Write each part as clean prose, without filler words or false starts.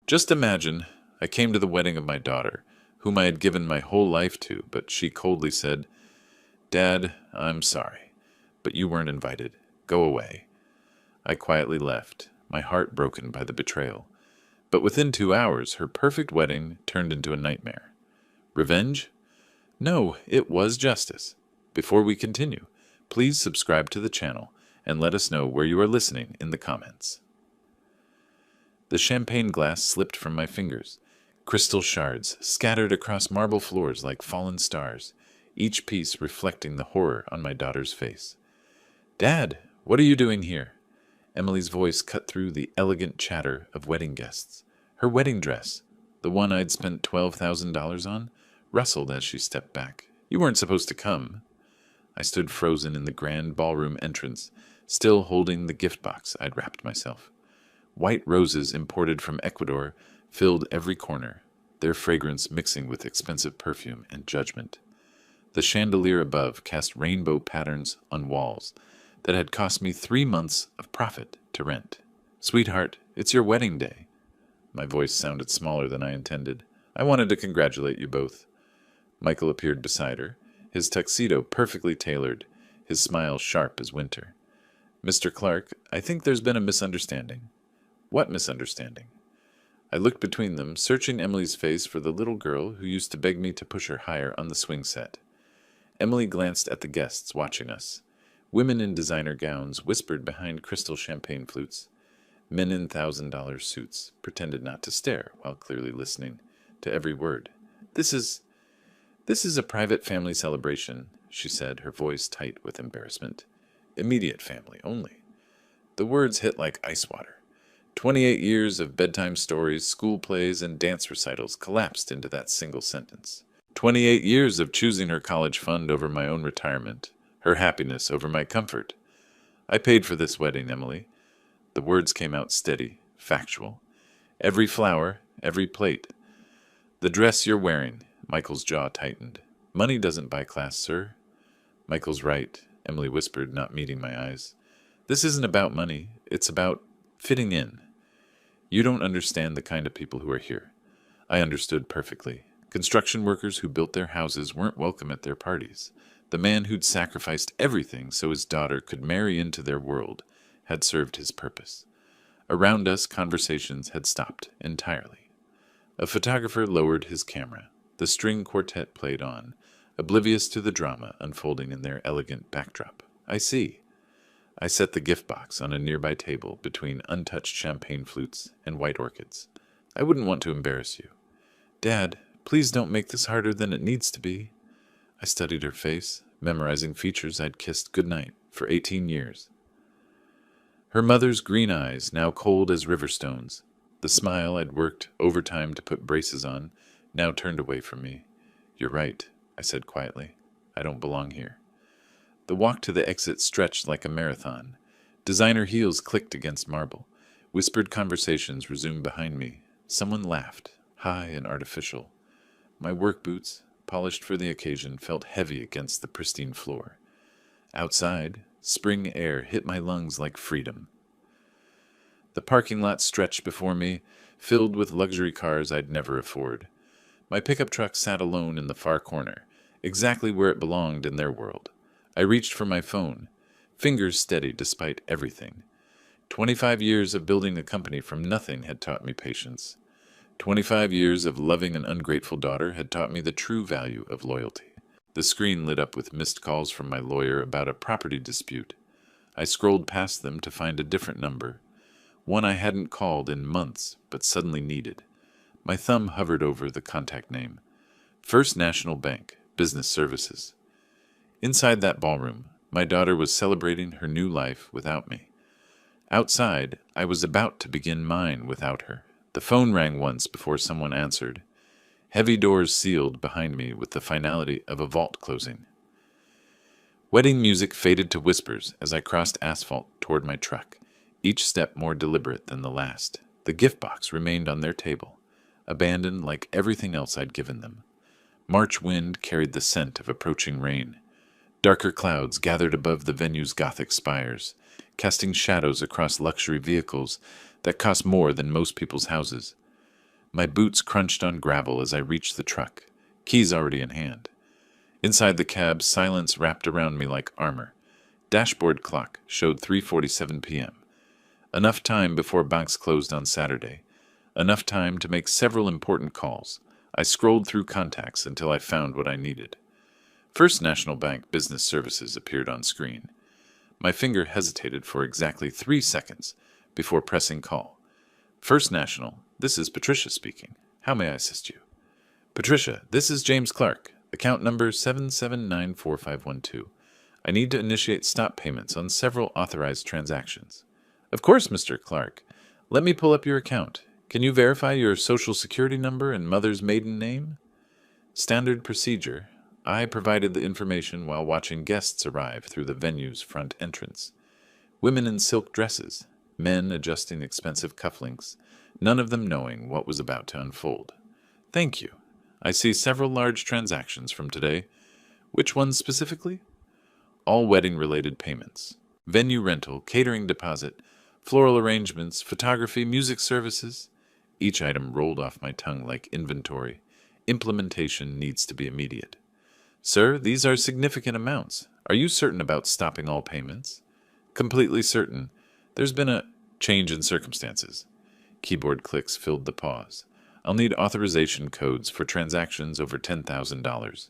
Just imagine, I came to the wedding of my daughter, whom I had given my whole life to, but she coldly said, "Dad, I'm sorry, but you weren't invited. Go away." I quietly left, my heart broken by the betrayal. But within 2 hours, her perfect wedding turned into a nightmare. Revenge? No, it was justice. Before we continue, please subscribe to the channel and let us know where you are listening in the comments. The champagne glass slipped from my fingers. Crystal shards scattered across marble floors like fallen stars, each piece reflecting the horror on my daughter's face. "Dad, what are you doing here?" Emily's voice cut through the elegant chatter of wedding guests. Her wedding dress, the one I'd spent $12,000 on, rustled as she stepped back. "You weren't supposed to come." I stood frozen in the grand ballroom entrance, still holding the gift box I'd wrapped myself. White roses imported from Ecuador filled every corner, their fragrance mixing with expensive perfume and judgment. The chandelier above cast rainbow patterns on walls that had cost me 3 months of profit to rent. "Sweetheart, it's your wedding day." My voice sounded smaller than I intended. "I wanted to congratulate you both." Michael appeared beside her, his tuxedo perfectly tailored, his smile sharp as winter. "Mr. Clark, I think there's been a misunderstanding." "What misunderstanding?" I looked between them, searching Emily's face for the little girl who used to beg me to push her higher on the swing set. Emily glanced at the guests watching us. Women in designer gowns whispered behind crystal champagne flutes. Men in $1,000 suits pretended not to stare while clearly listening to every word. This is a private family celebration," she said, her voice tight with embarrassment. "Immediate family only." The words hit like ice water. 28 years of bedtime stories, school plays, and dance recitals collapsed into that single sentence. 28 years of choosing her college fund over my own retirement, her happiness over my comfort. "I paid for this wedding, Emily." The words came out steady, factual. "Every flower, every plate. The dress you're wearing." Michael's jaw tightened. "Money doesn't buy class, sir." "Michael's right," Emily whispered, not meeting my eyes. "This isn't about money. It's about fitting in. You don't understand the kind of people who are here." I understood perfectly. Construction workers who built their houses weren't welcome at their parties. The man who'd sacrificed everything so his daughter could marry into their world had served his purpose. Around us, conversations had stopped entirely. A photographer lowered his camera. The string quartet played on, oblivious to the drama unfolding in their elegant backdrop. "I see." I set the gift box on a nearby table between untouched champagne flutes and white orchids. "I wouldn't want to embarrass you." "Dad, please don't make this harder than it needs to be." I studied her face, memorizing features I'd kissed goodnight for 18 years. Her mother's green eyes, now cold as river stones, the smile I'd worked overtime to put braces on, now turned away from me. "You're right," I said quietly. "I don't belong here." The walk to the exit stretched like a marathon. Designer heels clicked against marble. Whispered conversations resumed behind me. Someone laughed, high and artificial. My work boots, polished for the occasion, felt heavy against the pristine floor. Outside, spring air hit my lungs like freedom. The parking lot stretched before me, filled with luxury cars I'd never afford. My pickup truck sat alone in the far corner, exactly where it belonged in their world. I reached for my phone, fingers steady despite everything. 25 years of building a company from nothing had taught me patience. 25 years of loving an ungrateful daughter had taught me the true value of loyalty. The screen lit up with missed calls from my lawyer about a property dispute. I scrolled past them to find a different number, one I hadn't called in months but suddenly needed. My thumb hovered over the contact name. First National Bank, Business Services. Inside that ballroom, my daughter was celebrating her new life without me. Outside, I was about to begin mine without her. The phone rang once before someone answered. Heavy doors sealed behind me with the finality of a vault closing. Wedding music faded to whispers as I crossed asphalt toward my truck, each step more deliberate than the last. The gift box remained on their table, abandoned like everything else I'd given them. March wind carried the scent of approaching rain. Darker clouds gathered above the venue's Gothic spires, casting shadows across luxury vehicles that cost more than most people's houses. My boots crunched on gravel as I reached the truck, keys already in hand. Inside the cab, silence wrapped around me like armor. Dashboard clock showed 3:47 p.m. Enough time before banks closed on Saturday. Enough time to make several important calls. I scrolled through contacts until I found what I needed. First National Bank Business Services appeared on screen. My finger hesitated for exactly 3 seconds before pressing call. First National, this is Patricia speaking. How may I assist you? Patricia, this is James Clark. Account number 7794512. I need to initiate stop payments on several authorized transactions. Of course, Mr. Clark. Let me pull up your account. Can you verify your social security number and mother's maiden name? Standard procedure. I provided the information while watching guests arrive through the venue's front entrance. Women in silk dresses, men adjusting expensive cufflinks, none of them knowing what was about to unfold. Thank you. I see several large transactions from today. Which ones specifically? All wedding-related payments. Venue rental, catering deposit, floral arrangements, photography, music services. Each item rolled off my tongue like inventory. Implementation needs to be immediate. Sir, these are significant amounts. Are you certain about stopping all payments? Completely certain. There's been a change in circumstances. Keyboard clicks filled the pause. I'll need authorization codes for transactions over $10,000.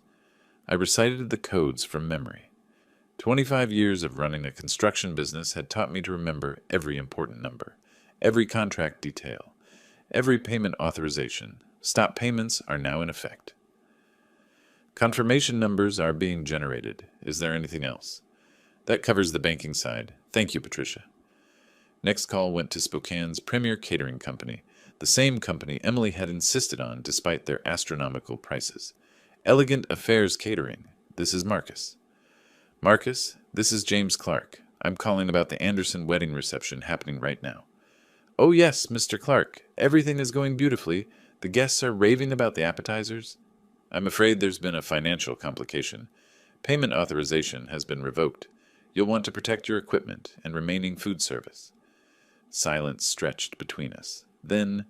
I recited the codes from memory. 25 years of running a construction business had taught me to remember every important number, every contract detail, every payment authorization. Stop payments are now in effect. Confirmation numbers are being generated. Is there anything else? That covers the banking side. Thank you, Patricia. Next call went to Spokane's premier catering company, the same company Emily had insisted on despite their astronomical prices. Elegant Affairs Catering. This is Marcus. Marcus, this is James Clark. I'm calling about the Anderson wedding reception happening right now. Oh yes, Mr. Clark. Everything is going beautifully. The guests are raving about the appetizers. I'm afraid there's been a financial complication. Payment authorization has been revoked. You'll want to protect your equipment and remaining food service. Silence stretched between us. Then,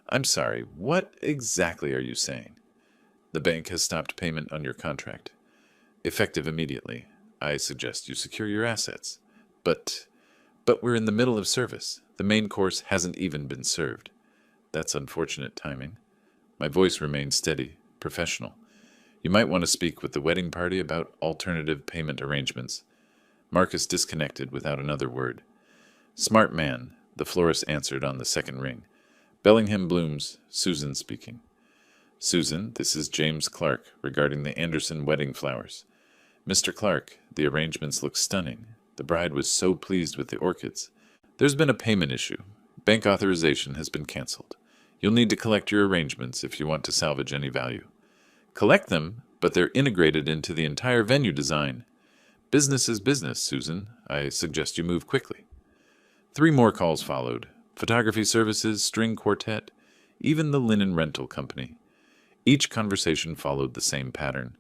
I'm sorry, what exactly are you saying? The bank has stopped payment on your contract. Effective immediately. I suggest you secure your assets. But we're in the middle of service. The main course hasn't even been served. That's unfortunate timing. My voice remained steady, professional. You might want to speak with the wedding party about alternative payment arrangements. Marcus disconnected without another word. Smart man, the florist answered on the second ring. Bellingham Blooms, Susan speaking. Susan, this is James Clark regarding the Anderson wedding flowers. Mr. Clark, the arrangements look stunning. The bride was so pleased with the orchids. There's been a payment issue. Bank authorization has been canceled. You'll need to collect your arrangements if you want to salvage any value. Collect them, but they're integrated into the entire venue design. Business is business, Susan. I suggest you move quickly. 3 more calls followed. Photography services, string quartet, even the linen rental company. Each conversation followed the same pattern.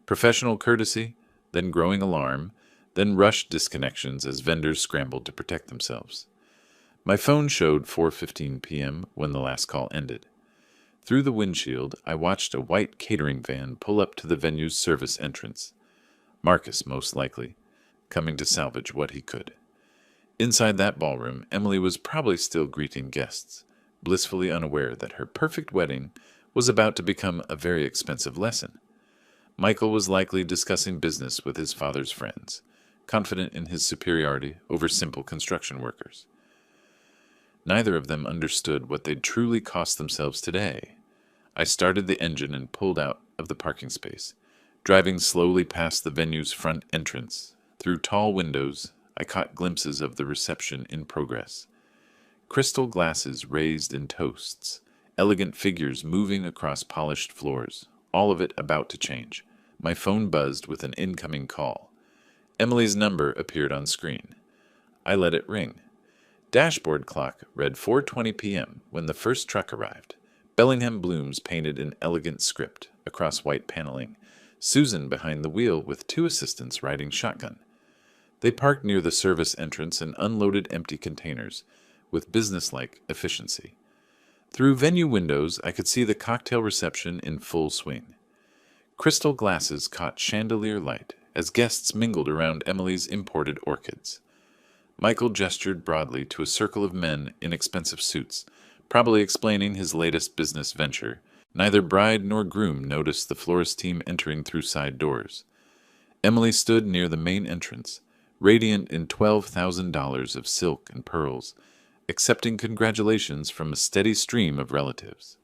Professional courtesy, then growing alarm, then rushed disconnections as vendors scrambled to protect themselves. My phone showed 4:15 p.m. when the last call ended. Through the windshield, I watched a white catering van pull up to the venue's service entrance. Marcus, most likely, coming to salvage what he could. Inside that ballroom, Emily was probably still greeting guests, blissfully unaware that her perfect wedding was about to become a very expensive lesson. Michael was likely discussing business with his father's friends, confident in his superiority over simple construction workers. Neither of them understood what they'd truly cost themselves today. I started the engine and pulled out of the parking space, driving slowly past the venue's front entrance. Through tall windows, I caught glimpses of the reception in progress. Crystal glasses raised in toasts, elegant figures moving across polished floors, all of it about to change. My phone buzzed with an incoming call. Emily's number appeared on screen. I let it ring. Dashboard clock read 4:20 p.m. when the first truck arrived. Bellingham Blooms painted in elegant script across white paneling. Susan behind the wheel with 2 assistants riding shotgun. They parked near the service entrance and unloaded empty containers with businesslike efficiency. Through venue windows, I could see the cocktail reception in full swing. Crystal glasses caught chandelier light as guests mingled around Emily's imported orchids. Michael gestured broadly to a circle of men in expensive suits, probably explaining his latest business venture. Neither bride nor groom noticed the florist team entering through side doors. Emily stood near the main entrance, radiant in $12,000 of silk and pearls, accepting congratulations from a steady stream of relatives.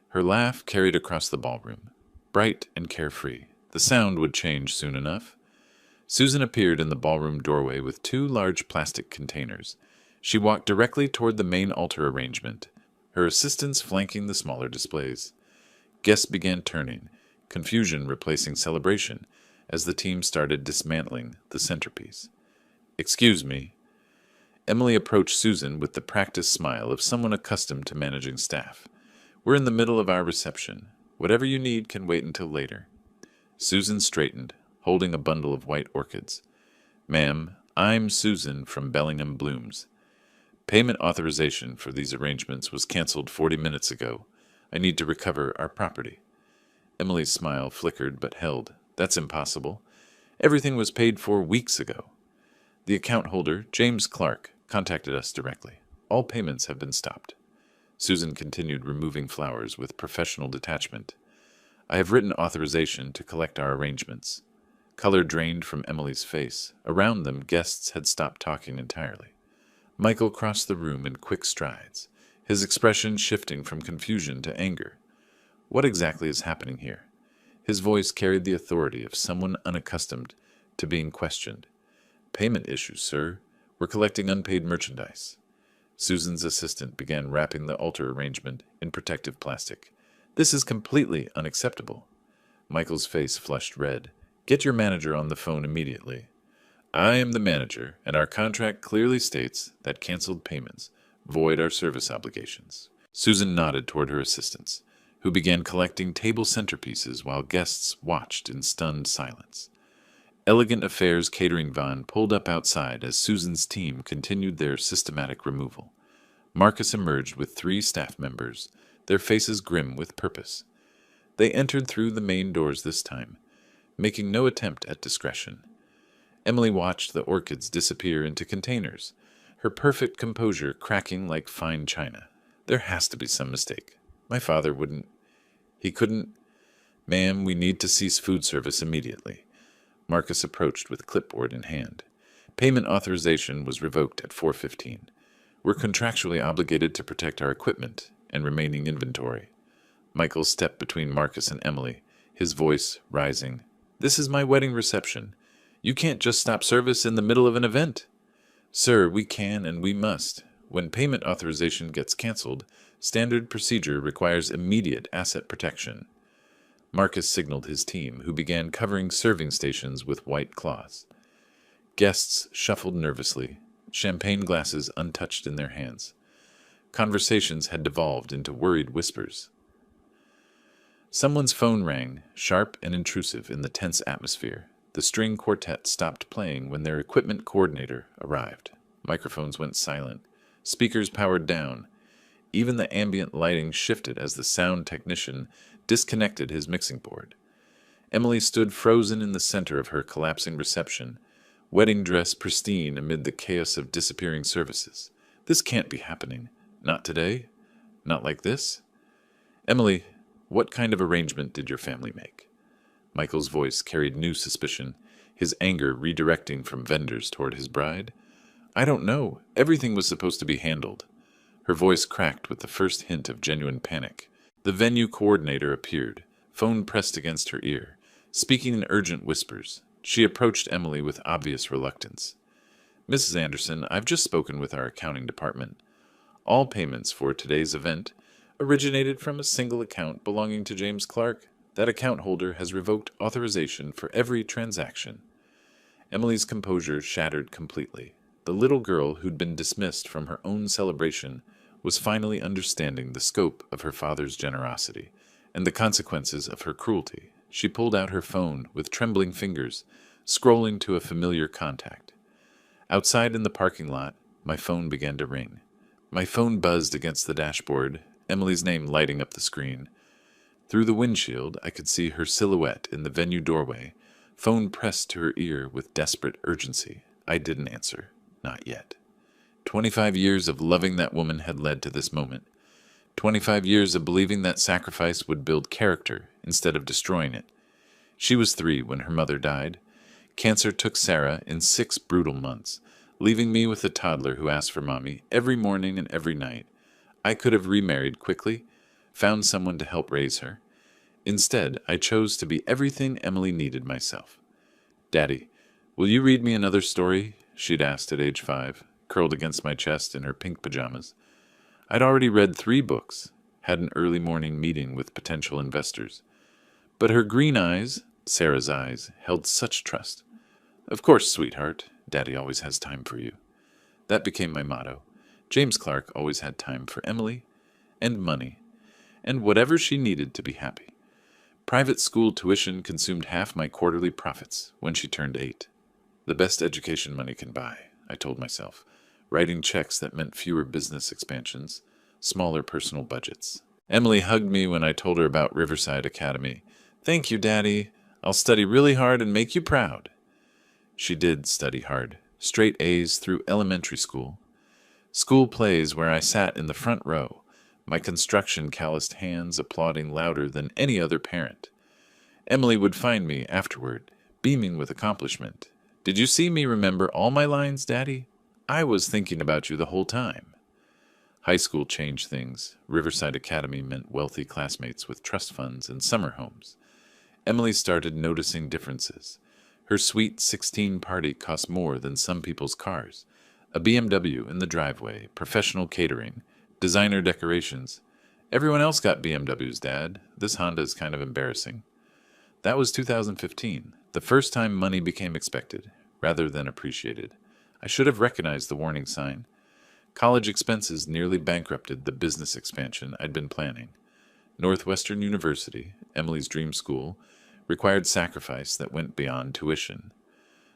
Her laugh carried across the ballroom, bright and carefree. The sound would change soon enough. Susan appeared in the ballroom doorway with two large plastic containers. She walked directly toward the main altar arrangement, her assistants flanking the smaller displays. Guests began turning, confusion replacing celebration, as the team started dismantling the centerpiece. "Excuse me." Emily approached Susan with the practiced smile of someone accustomed to managing staff. "We're in the middle of our reception. Whatever you need can wait until later." Susan straightened, holding a bundle of white orchids. "Ma'am, I'm Susan from Bellingham Blooms. Payment authorization for these arrangements was canceled 40 minutes ago. I need to recover our property." Emily's smile flickered but held. "That's impossible. Everything was paid for weeks ago. The account holder, James Clark, contacted us directly. All payments have been stopped." Susan continued removing flowers with professional detachment. "I have written authorization to collect our arrangements." Color drained from Emily's face. Around them, guests had stopped talking entirely. Michael crossed the room in quick strides, his expression shifting from confusion to anger. "What exactly is happening here?" His voice carried the authority of someone unaccustomed to being questioned. "Payment issues, sir. We're collecting unpaid merchandise." Susan's assistant began wrapping the altar arrangement in protective plastic. "This is completely unacceptable." Michael's face flushed red. "Get your manager on the phone immediately." "I am the manager, and our contract clearly states that canceled payments void our service obligations." Susan nodded toward her assistants, who began collecting table centerpieces while guests watched in stunned silence. Elegant Affairs catering van pulled up outside as Susan's team continued their systematic removal. Marcus emerged with 3 staff members, their faces grim with purpose. They entered through the main doors this time, making no attempt at discretion. Emily watched the orchids disappear into containers, her perfect composure cracking like fine china. "There has to be some mistake. My father wouldn't. He couldn't. Ma'am, we need to cease food service immediately." Marcus approached with clipboard in hand. "Payment authorization was revoked at 4:15. We're contractually obligated to protect our equipment and remaining inventory." Michael stepped between Marcus and Emily, his voice rising. "This is my wedding reception. You can't just stop service in the middle of an event." "Sir, we can and we must. When payment authorization gets canceled, standard procedure requires immediate asset protection." Marcus signaled his team, who began covering serving stations with white cloths. Guests shuffled nervously, champagne glasses untouched in their hands. Conversations had devolved into worried whispers. Someone's phone rang, sharp and intrusive in the tense atmosphere. The string quartet stopped playing when their equipment coordinator arrived. Microphones went silent. Speakers powered down. Even the ambient lighting shifted as the sound technician disconnected his mixing board. Emily stood frozen in the center of her collapsing reception, wedding dress pristine amid the chaos of disappearing services. This can't be happening. Not today. Not like this. "Emily, what kind of arrangement did your family make?" Michael's voice carried new suspicion, his anger redirecting from vendors toward his bride. "I don't know. Everything was supposed to be handled." Her voice cracked with the first hint of genuine panic. The venue coordinator appeared, phone pressed against her ear, speaking in urgent whispers. She approached Emily with obvious reluctance. "Mrs. Anderson, I've just spoken with our accounting department. All payments for today's event originated from a single account belonging to James Clark. That account holder has revoked authorization for every transaction." Emily's composure shattered completely. The little girl who'd been dismissed from her own celebration was finally understanding the scope of her father's generosity and the consequences of her cruelty. She pulled out her phone with trembling fingers, scrolling to a familiar contact. Outside in the parking lot, my phone began to ring. My phone buzzed against the dashboard, Emily's name lighting up the screen. Through the windshield, I could see her silhouette in the venue doorway, phone pressed to her ear with desperate urgency. I didn't answer. Not yet. 25 years of loving that woman had led to this moment. 25 years of believing that sacrifice would build character instead of destroying it. She was 3 when her mother died. Cancer took Sarah in 6 brutal months, leaving me with a toddler who asked for mommy every morning and every night. I could have remarried quickly, found someone to help raise her. Instead, I chose to be everything Emily needed myself. "Daddy, will you read me another story?" she'd asked at age 5, curled against my chest in her pink pajamas. I'd already read 3 books, had an early morning meeting with potential investors. But her green eyes, Sarah's eyes, held such trust. "Of course, sweetheart, Daddy always has time for you." That became my motto. James Clark always had time for Emily, and money, and whatever she needed to be happy. Private school tuition consumed half my quarterly profits when she turned 8. The best education money can buy, I told myself, writing checks that meant fewer business expansions, smaller personal budgets. Emily hugged me when I told her about Riverside Academy. "Thank you, Daddy. I'll study really hard and make you proud." She did study hard, straight A's through elementary school. School plays where I sat in the front row, my construction calloused hands applauding louder than any other parent. Emily would find me afterward, beaming with accomplishment. "Did you see me remember all my lines, Daddy? I was thinking about you the whole time." High school changed things. Riverside Academy meant wealthy classmates with trust funds and summer homes. Emily started noticing differences. Her sweet 16 party cost more than some people's cars. A BMW in the driveway, professional catering, designer decorations. "Everyone else got BMWs, Dad. This Honda is kind of embarrassing." That was 2015, the first time money became expected, rather than appreciated. I should have recognized the warning sign. College expenses nearly bankrupted the business expansion I'd been planning. Northwestern University, Emily's dream school, required sacrifice that went beyond tuition.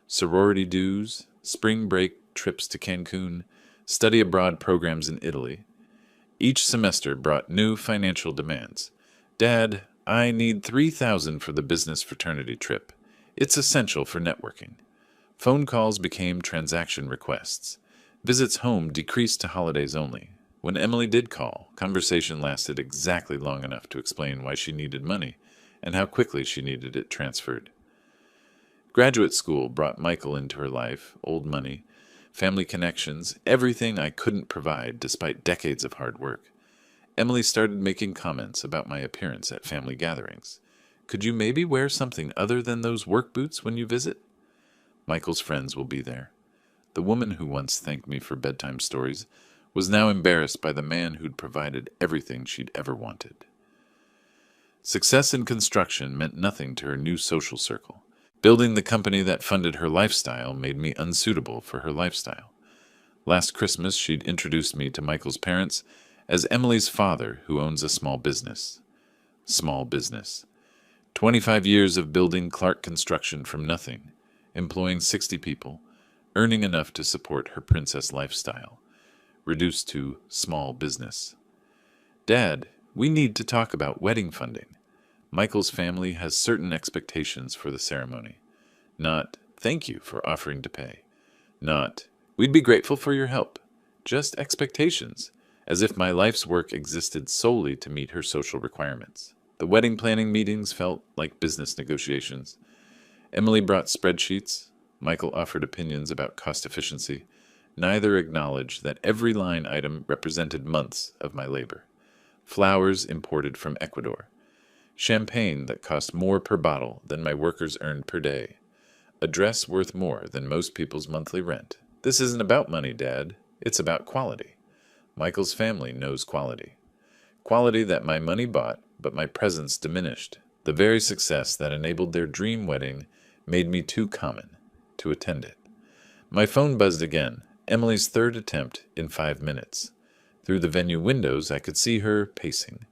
Sorority dues, spring break trips to Cancun, study abroad programs in Italy. Each semester brought new financial demands. "Dad, I need $3,000 for the business fraternity trip. It's essential for networking." Phone calls became transaction requests. Visits home decreased to holidays only. When Emily did call, conversation lasted exactly long enough to explain why she needed money and how quickly she needed it transferred. Graduate school brought Michael into her life, old money, family connections, everything I couldn't provide despite decades of hard work. Emily started making comments about my appearance at family gatherings. "Could you maybe wear something other than those work boots when you visit?" Michael's friends will be there. The woman who once thanked me for bedtime stories was now embarrassed by the man who'd provided everything she'd ever wanted. Success in construction meant nothing to her new social circle. Building the company that funded her lifestyle made me unsuitable for her lifestyle. Last Christmas, she'd introduced me to Michael's parents as Emily's father, who owns a small business. Small business. 25 years of building Clark Construction from nothing, employing 60 people, earning enough to support her princess lifestyle. Reduced to small business. "Dad, we need to talk about wedding funding. Michael's family has certain expectations for the ceremony. Not, 'Thank you for offering to pay.' Not, 'We'd be grateful for your help.' Just expectations, as if my life's work existed solely to meet her social requirements. The wedding planning meetings felt like business negotiations. Emily brought spreadsheets. Michael offered opinions about cost efficiency. Neither acknowledged that every line item represented months of my labor. Flowers imported from Ecuador. Champagne that cost more per bottle than my workers earned per day. A dress worth more than most people's monthly rent. This isn't about money, Dad. It's about quality. Michael's family knows quality. Quality that my money bought, but my presence diminished. The very success that enabled their dream wedding made me too common to attend it. My phone buzzed again, Emily's 3rd attempt in 5 minutes. Through the venue windows, I could see her pacing,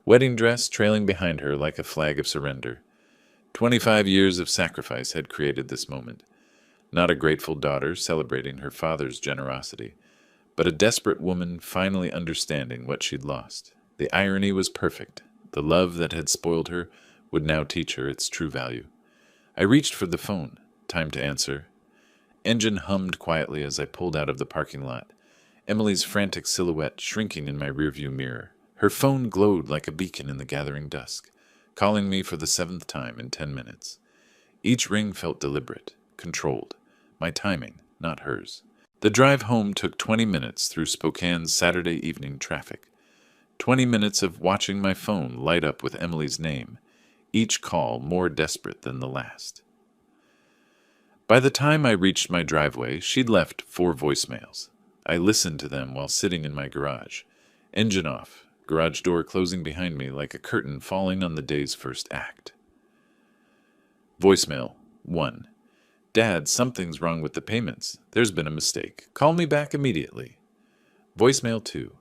wedding dress trailing behind her like a flag of surrender. 25 years of sacrifice had created this moment. Not a grateful daughter celebrating her father's generosity, but a desperate woman finally understanding what she'd lost. The irony was perfect. The love that had spoiled her would now teach her its true value. I reached for the phone. Time to answer. Engine hummed quietly as I pulled out of the parking lot, Emily's frantic silhouette shrinking in my rearview mirror. Her phone glowed like a beacon in the gathering dusk, calling me for the 7th time in 10 minutes. Each ring felt deliberate, controlled. My timing, not hers. The drive home took 20 minutes through Spokane's Saturday evening traffic. 20 minutes of watching my phone light up with Emily's name, each call more desperate than the last. By the time I reached my driveway, she'd left 4 voicemails. I listened to them while sitting in my garage. Engine off, garage door closing behind me like a curtain falling on the day's first act. Voicemail 1. Dad, something's wrong with the payments. There's been a mistake. Call me back immediately. Voicemail 2.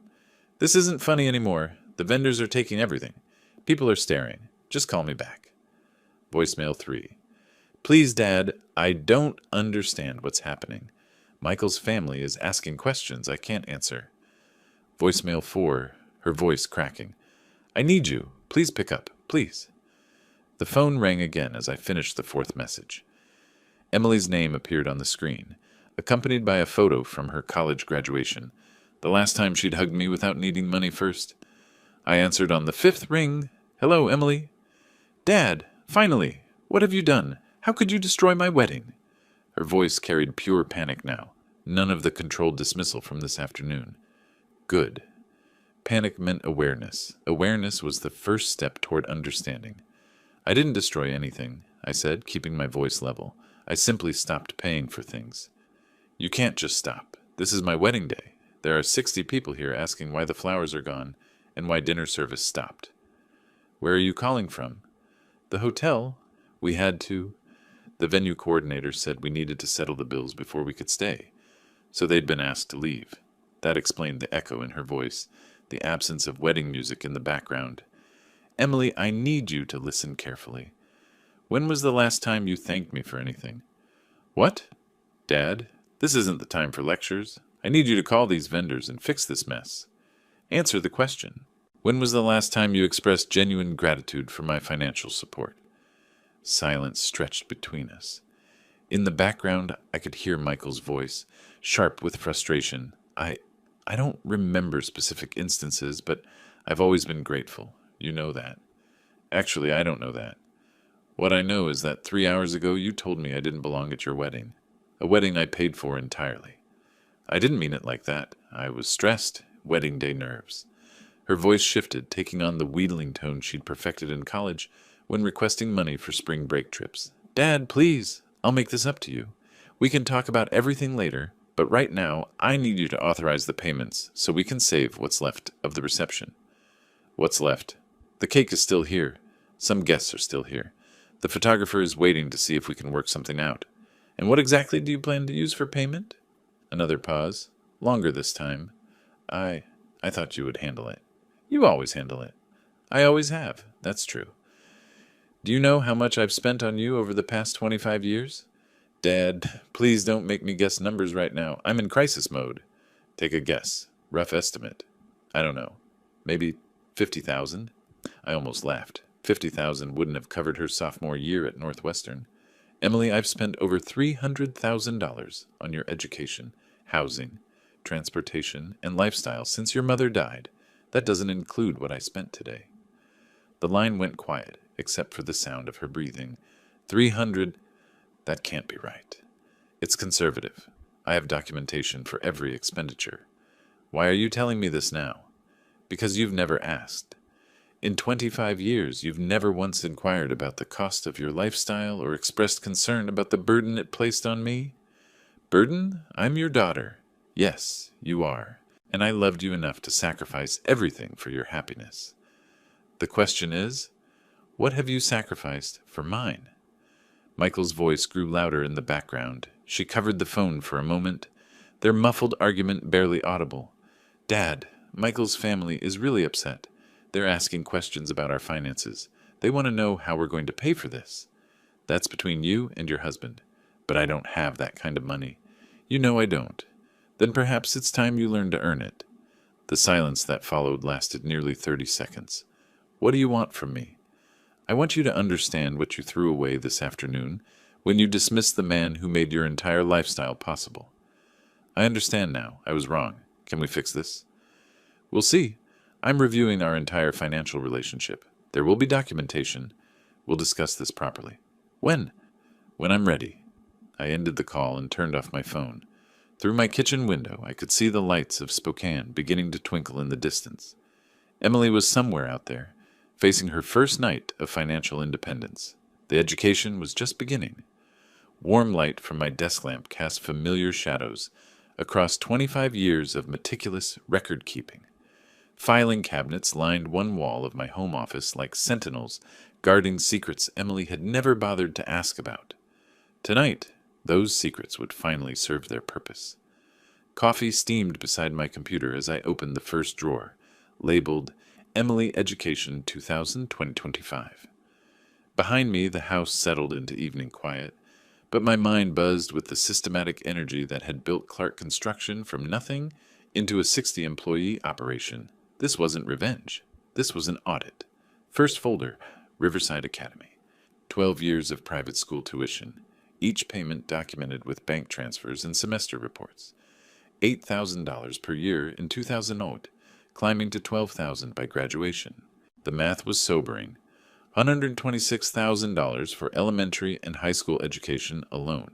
This isn't funny anymore. The vendors are taking everything. People are staring. Just call me back. Voicemail 3. Please, Dad, I don't understand what's happening. Michael's family is asking questions I can't answer. Voicemail 4, her voice cracking. I need you. Please pick up. Please. The phone rang again as I finished the 4th message. Emily's name appeared on the screen, accompanied by a photo from her college graduation, the last time she'd hugged me without needing money first. I answered on the 5th ring. Hello, Emily. Dad, finally. What have you done? How could you destroy my wedding? Her voice carried pure panic now, none of the controlled dismissal from this afternoon. Good. Panic meant awareness. Awareness was the first step toward understanding. I didn't destroy anything, I said, keeping my voice level. I simply stopped paying for things. You can't just stop. This is my wedding day. There are 60 people here asking why the flowers are gone and why dinner service stopped. Where are you calling from? The hotel. We had to. The venue coordinator said we needed to settle the bills before we could stay, so they'd been asked to leave. That explained the echo in her voice, the absence of wedding music in the background. Emily, I need you to listen carefully. When was the last time you thanked me for anything? What? Dad, this isn't the time for lectures. I need you to call these vendors and fix this mess. Answer the question. When was the last time you expressed genuine gratitude for my financial support? Silence stretched between us. In the background, I could hear Michael's voice, sharp with frustration. I don't remember specific instances, but I've always been grateful. You know that. Actually, I don't know that. What I know is that 3 hours ago you told me I didn't belong at your wedding. A wedding I paid for entirely. I didn't mean it like that. I was stressed. Wedding day nerves. Her voice shifted, taking on the wheedling tone she'd perfected in college when requesting money for spring break trips. Dad, please. I'll make this up to you. We can talk about everything later, but right now I need you to authorize the payments so we can save what's left of the reception. What's left? The cake is still here. Some guests are still here. The photographer is waiting to see if we can work something out. And what exactly do you plan to use for payment? Another pause. Longer this time. I thought you would handle it. You always handle it. I always have. That's true. Do you know how much I've spent on you over the past 25 years? Dad, please don't make me guess numbers right now. I'm in crisis mode. Take a guess. Rough estimate. I don't know. Maybe 50,000? I almost laughed. 50,000 wouldn't have covered her sophomore year at Northwestern. Emily, I've spent over $300,000 on your education, housing, transportation, and lifestyle since your mother died. That doesn't include what I spent today. The line went quiet, except for the sound of her breathing. 300, that can't be right. It's conservative. I have documentation for every expenditure. Why are you telling me this now? Because you've never asked. In 25 years, you've never once inquired about the cost of your lifestyle or expressed concern about the burden it placed on me? Burden? I'm your daughter. Yes, you are. And I loved you enough to sacrifice everything for your happiness. The question is, what have you sacrificed for mine? Michael's voice grew louder in the background. She covered the phone for a moment, their muffled argument barely audible. Dad, Michael's family is really upset. They're asking questions about our finances. They want to know how we're going to pay for this. That's between you and your husband. But I don't have that kind of money. You know I don't. Then perhaps it's time you learned to earn it. The silence that followed lasted nearly 30 seconds. What do you want from me? I want you to understand what you threw away this afternoon when you dismissed the man who made your entire lifestyle possible. I understand now. I was wrong. Can we fix this? We'll see. I'm reviewing our entire financial relationship. There will be documentation. We'll discuss this properly. When? When I'm ready. I ended the call and turned off my phone. Through my kitchen window, I could see the lights of Spokane beginning to twinkle in the distance. Emily was somewhere out there, facing her first night of financial independence. The education was just beginning. Warm light from my desk lamp cast familiar shadows across 25 years of meticulous record-keeping. Filing cabinets lined one wall of my home office like sentinels guarding secrets Emily had never bothered to ask about. Tonight, those secrets would finally serve their purpose. Coffee steamed beside my computer as I opened the first drawer, labeled Emily Education 2000-2025. Behind me, the house settled into evening quiet, but my mind buzzed with the systematic energy that had built Clark Construction from nothing into a 60-employee operation. This wasn't revenge. This was an audit. First folder, Riverside Academy. 12 years of private school tuition, each payment documented with bank transfers and semester reports. $8,000 per year in 2008, climbing to $12,000 by graduation. The math was sobering. $126,000 for elementary and high school education alone.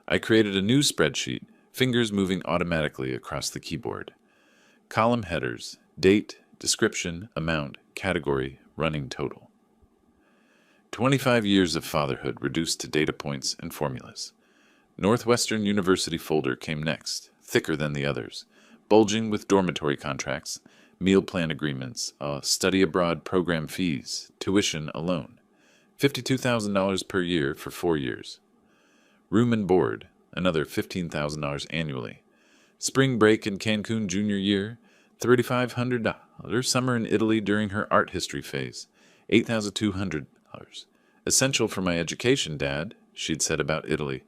I created a new spreadsheet, fingers moving automatically across the keyboard. Column headers, date, description, amount, category, running total. 25 years of fatherhood reduced to data points and formulas. Northwestern University folder came next, thicker than the others, bulging with dormitory contracts, meal plan agreements, study abroad program fees, tuition alone. $52,000 per year for 4 years. Room and board, another $15,000 annually. Spring break in Cancun junior year, $3,500. Summer in Italy during her art history phase, $8,200. Essential for my education, Dad, she'd said about Italy.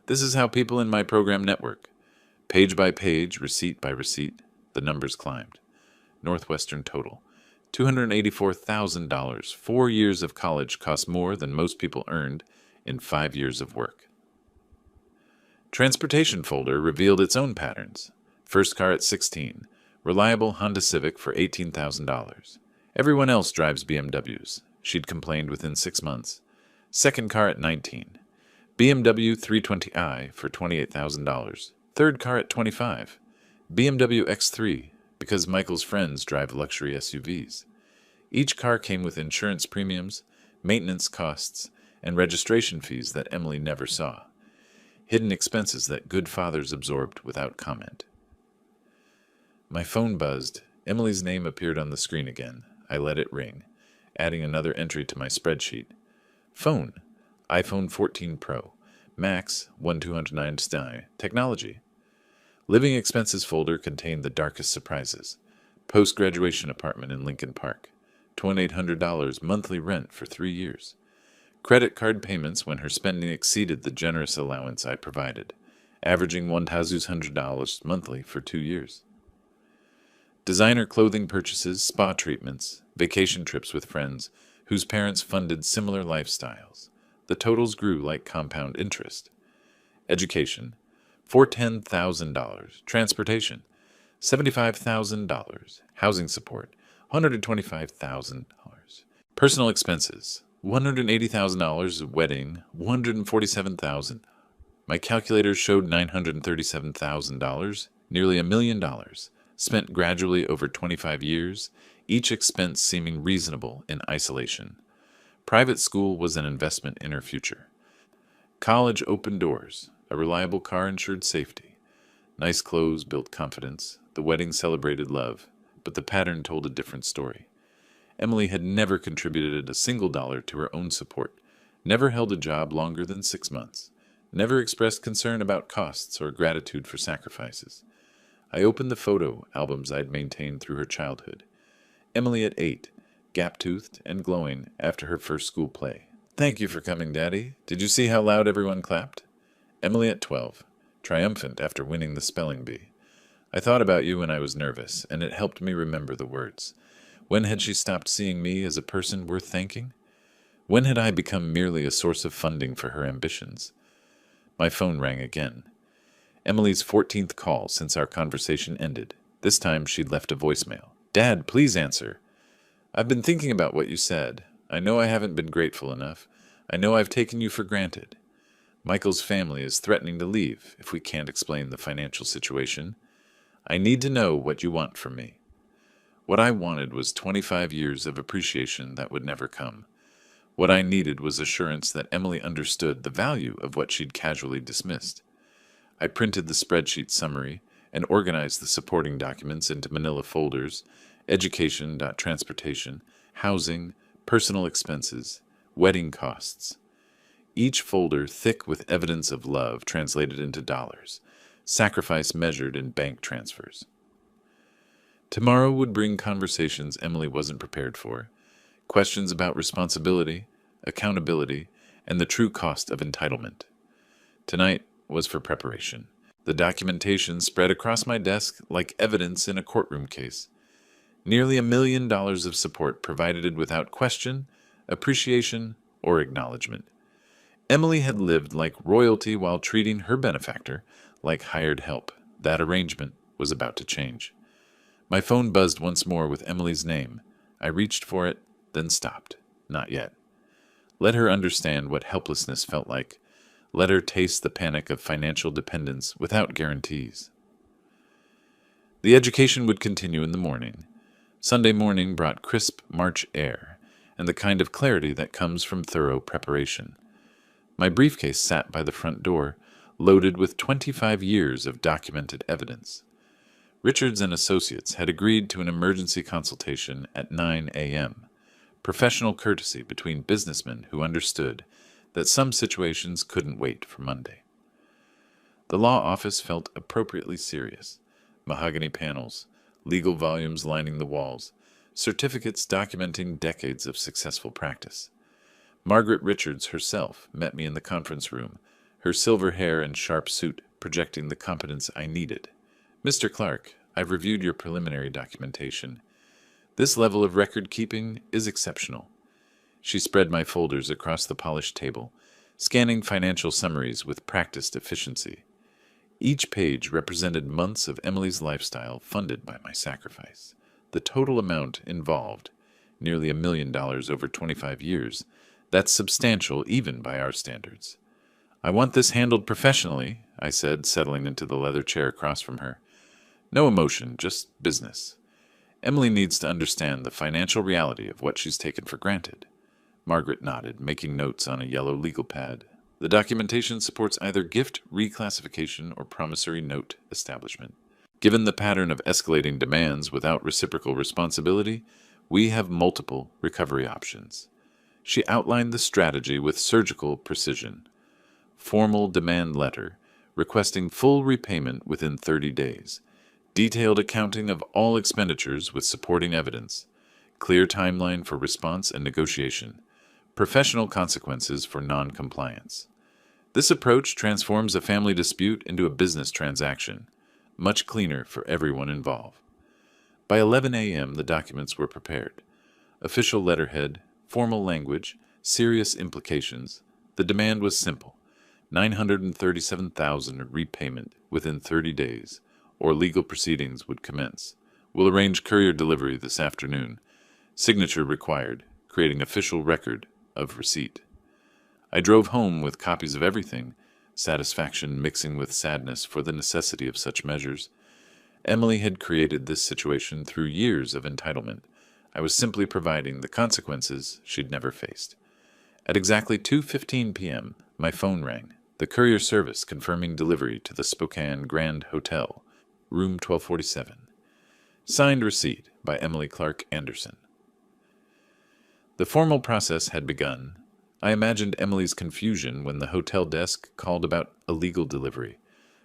This is how people in my program network. Page by page, receipt by receipt, the numbers climbed. Northwestern total, $284,000. 4 years of college cost more than most people earned in 5 years of work. Transportation folder revealed its own patterns. First car at 16, reliable Honda Civic for $18,000. Everyone else drives BMWs, she'd complained within 6 months. Second car at 19, BMW 320i for $28,000. Third car at 25, BMW X3, because Michael's friends drive luxury SUVs. Each car came with insurance premiums, maintenance costs, and registration fees that Emily never saw. Hidden expenses that good fathers absorbed without comment. My phone buzzed. Emily's name appeared on the screen again. I let it ring, adding another entry to my spreadsheet. Phone, iPhone 14 Pro, Max 1299 technology. Living expenses folder contained the darkest surprises. Post-graduation apartment in Lincoln Park, $2,800 monthly rent for 3 years. Credit card payments when her spending exceeded the generous allowance I provided, averaging $1,100 monthly for 2 years. Designer clothing purchases, spa treatments, vacation trips with friends whose parents funded similar lifestyles. The totals grew like compound interest. Education, $410,000. Transportation, $75,000. Housing support, $125,000. Personal expenses, $180,000 wedding, $147,000. My calculator showed $937,000, nearly $1 million, spent gradually over 25 years, each expense seeming reasonable in isolation. Private school was an investment in her future. College opened doors, a reliable car ensured safety. Nice clothes built confidence, the wedding celebrated love, but the pattern told a different story. Emily had never contributed a single dollar to her own support, never held a job longer than 6 months, never expressed concern about costs or gratitude for sacrifices. I opened the photo albums I'd maintained through her childhood. Emily at 8, gap-toothed and glowing after her first school play. Thank you for coming, Daddy. Did you see how loud everyone clapped? Emily at 12, triumphant after winning the spelling bee. I thought about you when I was nervous, and it helped me remember the words. When had she stopped seeing me as a person worth thanking? When had I become merely a source of funding for her ambitions? My phone rang again. Emily's 14th call since our conversation ended. This time she'd left a voicemail. Dad, please answer. I've been thinking about what you said. I know I haven't been grateful enough. I know I've taken you for granted. Michael's family is threatening to leave if we can't explain the financial situation. I need to know what you want from me. What I wanted was 25 years of appreciation that would never come. What I needed was assurance that Emily understood the value of what she'd casually dismissed. I printed the spreadsheet summary and organized the supporting documents into manila folders: education, transportation, housing, personal expenses, wedding costs. Each folder thick with evidence of love translated into dollars, sacrifice measured in bank transfers. Tomorrow would bring conversations Emily wasn't prepared for, questions about responsibility, accountability, and the true cost of entitlement. Tonight was for preparation. The documentation spread across my desk like evidence in a courtroom case. Nearly $1 million of support provided without question, appreciation, or acknowledgement. Emily had lived like royalty while treating her benefactor like hired help. That arrangement was about to change. My phone buzzed once more with Emily's name. I reached for it, then stopped. Not yet. Let her understand what helplessness felt like. Let her taste the panic of financial dependence without guarantees. The education would continue in the morning. Sunday morning brought crisp March air and the kind of clarity that comes from thorough preparation. My briefcase sat by the front door, loaded with 25 years of documented evidence. Richards and Associates had agreed to an emergency consultation at 9 a.m., professional courtesy between businessmen who understood that some situations couldn't wait for Monday. The law office felt appropriately serious. Mahogany panels, legal volumes lining the walls, certificates documenting decades of successful practice. Margaret Richards herself met me in the conference room, her silver hair and sharp suit projecting the competence I needed. Mr. Clark, I've reviewed your preliminary documentation. This level of record-keeping is exceptional. She spread my folders across the polished table, scanning financial summaries with practiced efficiency. Each page represented months of Emily's lifestyle funded by my sacrifice. The total amount involved, nearly $1 million over 25 years, that's substantial even by our standards. I want this handled professionally, I said, settling into the leather chair across from her. No emotion, just business. Emily needs to understand the financial reality of what she's taken for granted. Margaret nodded, making notes on a yellow legal pad. The documentation supports either gift reclassification or promissory note establishment. Given the pattern of escalating demands without reciprocal responsibility, we have multiple recovery options. She outlined the strategy with surgical precision. Formal demand letter, requesting full repayment within 30 days. Detailed accounting of all expenditures with supporting evidence. Clear timeline for response and negotiation. Professional consequences for non-compliance. This approach transforms a family dispute into a business transaction, much cleaner for everyone involved. By 11 a.m., the documents were prepared. Official letterhead, formal language, serious implications. The demand was simple: $937,000 repayment within 30 days, or legal proceedings would commence. We'll arrange courier delivery this afternoon. Signature required, creating official record of receipt. I drove home with copies of everything, satisfaction mixing with sadness for the necessity of such measures. Emily had created this situation through years of entitlement. I was simply providing the consequences she'd never faced. At exactly 2:15 p.m., my phone rang. The courier service confirming delivery to the Spokane Grand Hotel, room 1247. Signed receipt by Emily Clark Anderson. The formal process had begun. I imagined Emily's confusion when the hotel desk called about a legal delivery.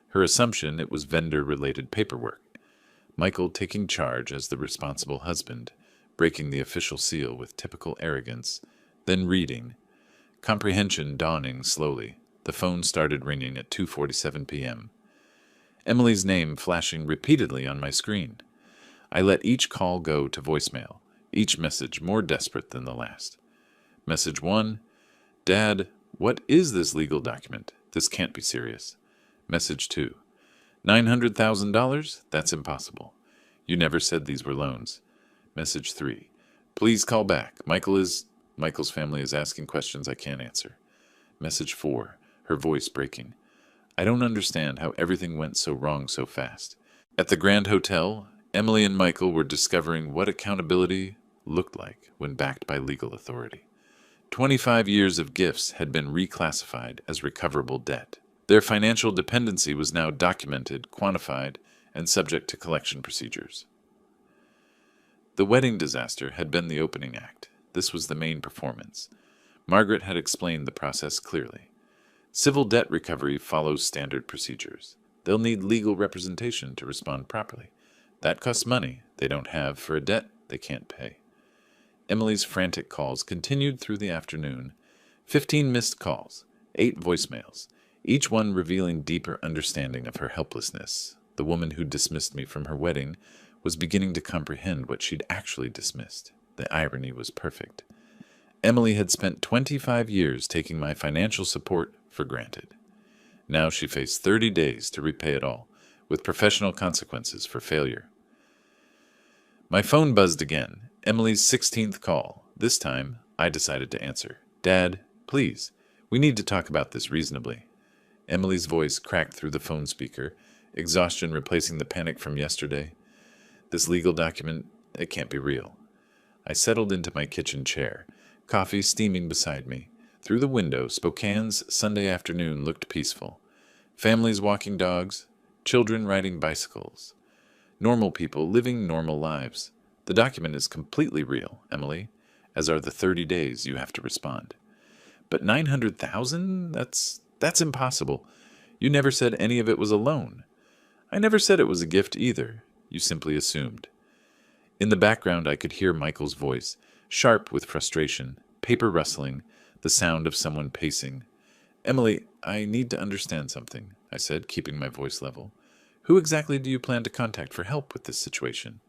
Her assumption it was vendor-related paperwork. Michael taking charge as the responsible husband, breaking the official seal with typical arrogance, then reading. Comprehension dawning slowly. The phone started ringing at 2:47 p.m. Emily's name flashing repeatedly on my screen. I let each call go to voicemail, each message more desperate than the last. Message 1: Dad, what is this legal document? This can't be serious. Message 2: $900,000? That's impossible. You never said these were loans. Message 3: Please call back. Michael's family is asking questions I can't answer. Message 4, her voice breaking. I don't understand how everything went so wrong so fast. At the Grand Hotel, Emily and Michael were discovering what accountability looked like when backed by legal authority. 25 years of gifts had been reclassified as recoverable debt. Their financial dependency was now documented, quantified, and subject to collection procedures. The wedding disaster had been the opening act. This was the main performance. Margaret had explained the process clearly. Civil debt recovery follows standard procedures. They'll need legal representation to respond properly. That costs money they don't have for a debt they can't pay. Emily's frantic calls continued through the afternoon. 15 missed calls, 8 voicemails, each one revealing deeper understanding of her helplessness. The woman who dismissed me from her wedding was beginning to comprehend what she'd actually dismissed. The irony was perfect. Emily had spent 25 years taking my financial support for granted. Now she faced 30 days to repay it all, with professional consequences for failure. My phone buzzed again, Emily's 16th call. This time, I decided to answer. Dad, please, we need to talk about this reasonably. Emily's voice cracked through the phone speaker, exhaustion replacing the panic from yesterday. This legal document, it can't be real. I settled into my kitchen chair, coffee steaming beside me. Through the window, Spokane's Sunday afternoon looked peaceful. Families walking dogs, children riding bicycles. Normal people living normal lives. The document is completely real, Emily, as are the 30 days you have to respond. But 900,000? That's impossible. You never said any of it was a loan. I never said it was a gift either. You simply assumed. In the background, I could hear Michael's voice, sharp with frustration, paper rustling, the sound of someone pacing. Emily, I need to understand something, I said, keeping my voice level. Who exactly do you plan to contact for help with this situation?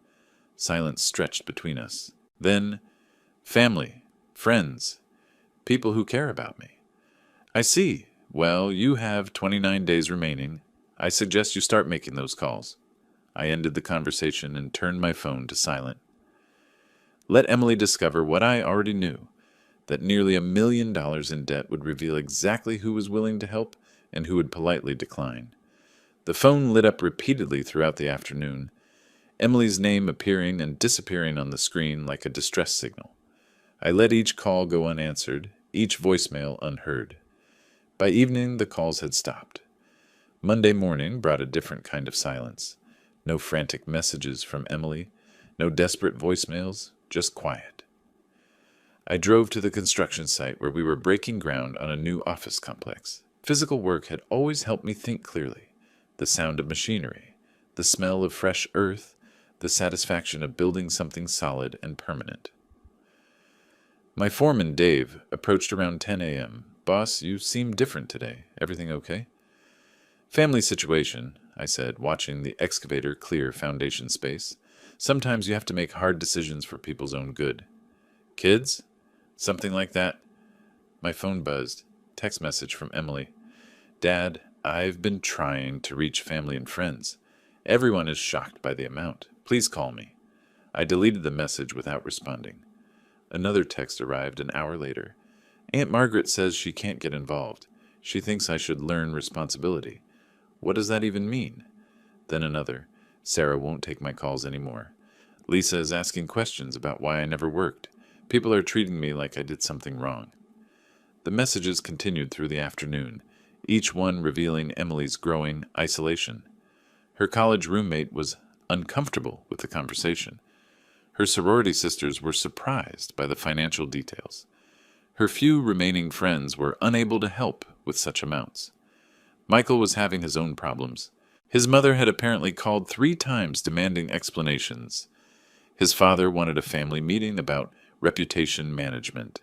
Silence stretched between us. Then, family, friends, people who care about me. I see. Well, you have 29 days remaining. I suggest you start making those calls. I ended the conversation and turned my phone to silent. Let Emily discover what I already knew, that nearly $1 million in debt would reveal exactly who was willing to help and who would politely decline. The phone lit up repeatedly throughout the afternoon, Emily's name appearing and disappearing on the screen like a distress signal. I let each call go unanswered, each voicemail unheard. By evening, the calls had stopped. Monday morning brought a different kind of silence. No frantic messages from Emily, no desperate voicemails, just quiet. I drove to the construction site where we were breaking ground on a new office complex. Physical work had always helped me think clearly. The sound of machinery, the smell of fresh earth, the satisfaction of building something solid and permanent. My foreman, Dave, approached around 10 a.m. Boss, you seem different today. Everything okay? Family situation, I said, watching the excavator clear foundation space. Sometimes you have to make hard decisions for people's own good. Kids? Something like that. My phone buzzed. Text message from Emily. Dad, I've been trying to reach family and friends. Everyone is shocked by the amount. Please call me. I deleted the message without responding. Another text arrived an hour later. Aunt Margaret says she can't get involved. She thinks I should learn responsibility. What does that even mean? Then another. Sarah won't take my calls anymore. Lisa is asking questions about why I never worked. People are treating me like I did something wrong. The messages continued through the afternoon, each one revealing Emily's growing isolation. Her college roommate was uncomfortable with the conversation. Her sorority sisters were surprised by the financial details. Her few remaining friends were unable to help with such amounts. Michael was having his own problems. His mother had apparently called 3 times demanding explanations. His father wanted a family meeting about reputation management.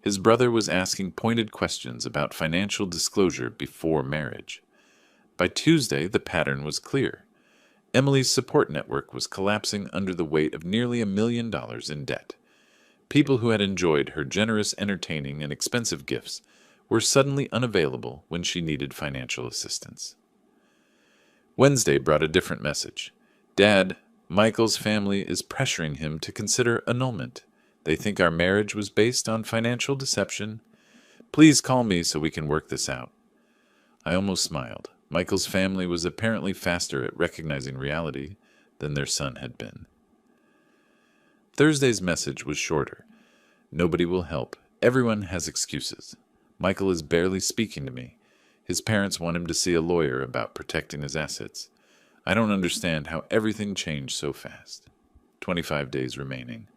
His brother was asking pointed questions about financial disclosure before marriage. By Tuesday, the pattern was clear. Emily's support network was collapsing under the weight of nearly $1 million in debt. People who had enjoyed her generous entertaining and expensive gifts were suddenly unavailable when she needed financial assistance. Wednesday brought a different message. Dad, Michael's family is pressuring him to consider annulment. They think our marriage was based on financial deception. Please call me so we can work this out. I almost smiled. Michael's family was apparently faster at recognizing reality than their son had been. Thursday's message was shorter. Nobody will help. Everyone has excuses. Michael is barely speaking to me. His parents want him to see a lawyer about protecting his assets. I don't understand how everything changed so fast. 25 days remaining.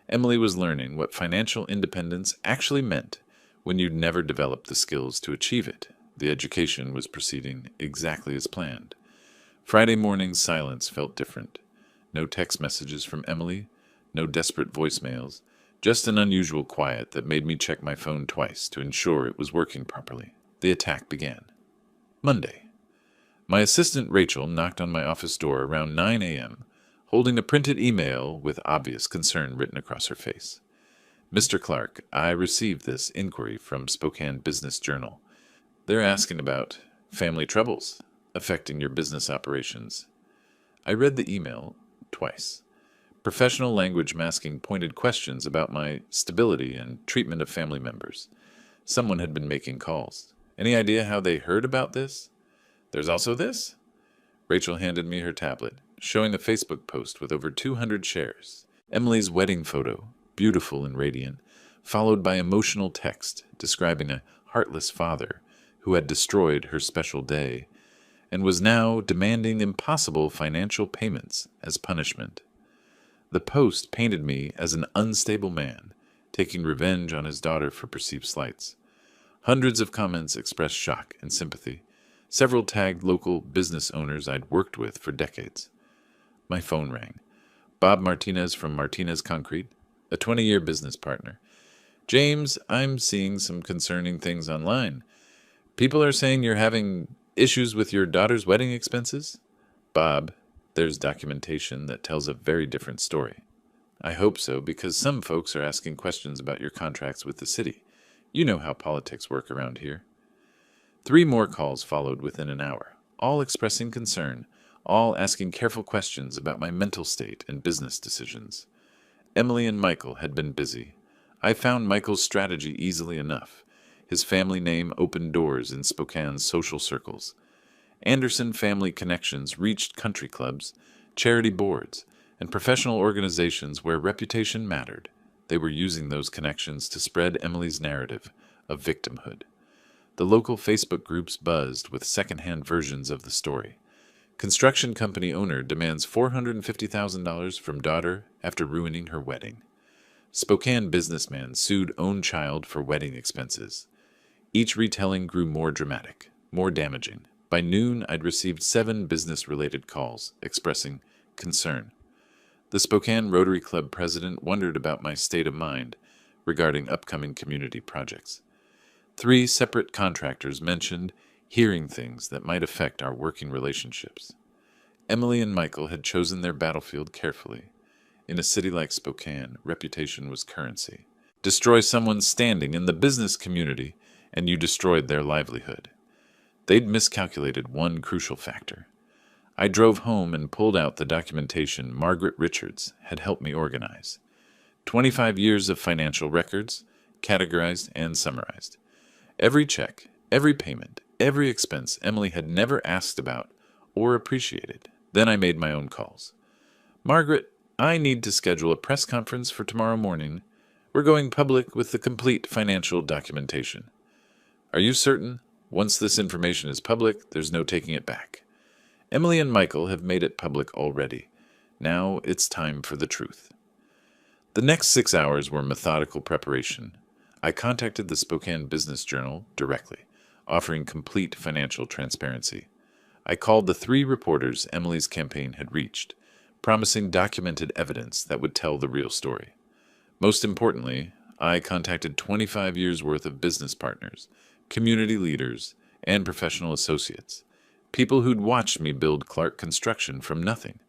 Emily was learning what financial independence actually meant when you'd never developed the skills to achieve it. The education was proceeding exactly as planned. Friday morning's silence felt different. No text messages from Emily, no desperate voicemails, just an unusual quiet that made me check my phone twice to ensure it was working properly. The attack began. Monday. My assistant Rachel knocked on my office door around 9 a.m., holding a printed email with obvious concern written across her face. Mr. Clark, I received this inquiry from Spokane Business Journal. They're asking about family troubles affecting your business operations. I read the email twice. Professional language masking pointed questions about my stability and treatment of family members. Someone had been making calls. Any idea how they heard about this? There's also this? Rachel handed me her tablet, showing a Facebook post with over 200 shares. Emily's wedding photo, beautiful and radiant, followed by emotional text describing a heartless father who had destroyed her special day and was now demanding impossible financial payments as punishment. The post painted me as an unstable man, taking revenge on his daughter for perceived slights. Hundreds of comments expressed shock and sympathy. Several tagged local business owners I'd worked with for decades. My phone rang. Bob Martinez from Martinez Concrete, a 20-year business partner. James, I'm seeing some concerning things online. People are saying you're having issues with your daughter's wedding expenses? Bob, there's documentation that tells a very different story. I hope so, because some folks are asking questions about your contracts with the city. You know how politics work around here. 3 more calls followed within an hour, all expressing concern, all asking careful questions about my mental state and business decisions. Emily and Michael had been busy. I found Michael's strategy easily enough. His family name opened doors in Spokane's social circles. Anderson family connections reached country clubs, charity boards, and professional organizations where reputation mattered. They were using those connections to spread Emily's narrative of victimhood. The local Facebook groups buzzed with secondhand versions of the story. Construction company owner demands $450,000 from daughter after ruining her wedding. Spokane businessman sued own child for wedding expenses. Each retelling grew more dramatic, more damaging. By noon, I'd received 7 business-related calls expressing concern. The Spokane Rotary Club president wondered about my state of mind regarding upcoming community projects. 3 separate contractors mentioned hearing things that might affect our working relationships. Emily and Michael had chosen their battlefield carefully. In a city like Spokane, reputation was currency. Destroy someone's standing in the business community, and you destroyed their livelihood. They'd miscalculated one crucial factor. I drove home and pulled out the documentation Margaret Richards had helped me organize. 25 years of financial records, categorized and summarized. Every check, every payment, every expense Emily had never asked about or appreciated. Then I made my own calls. Margaret, I need to schedule a press conference for tomorrow morning. We're going public with the complete financial documentation. Are you certain? Once this information is public, there's no taking it back. Emily and Michael have made it public already. Now it's time for the truth. The next 6 hours were methodical preparation. I contacted the Spokane Business Journal directly, offering complete financial transparency. I called the 3 reporters Emily's campaign had reached, promising documented evidence that would tell the real story. Most importantly, I contacted 25 years' worth of business partners, community leaders, and professional associates. People who'd watched me build Clark Construction from nothing.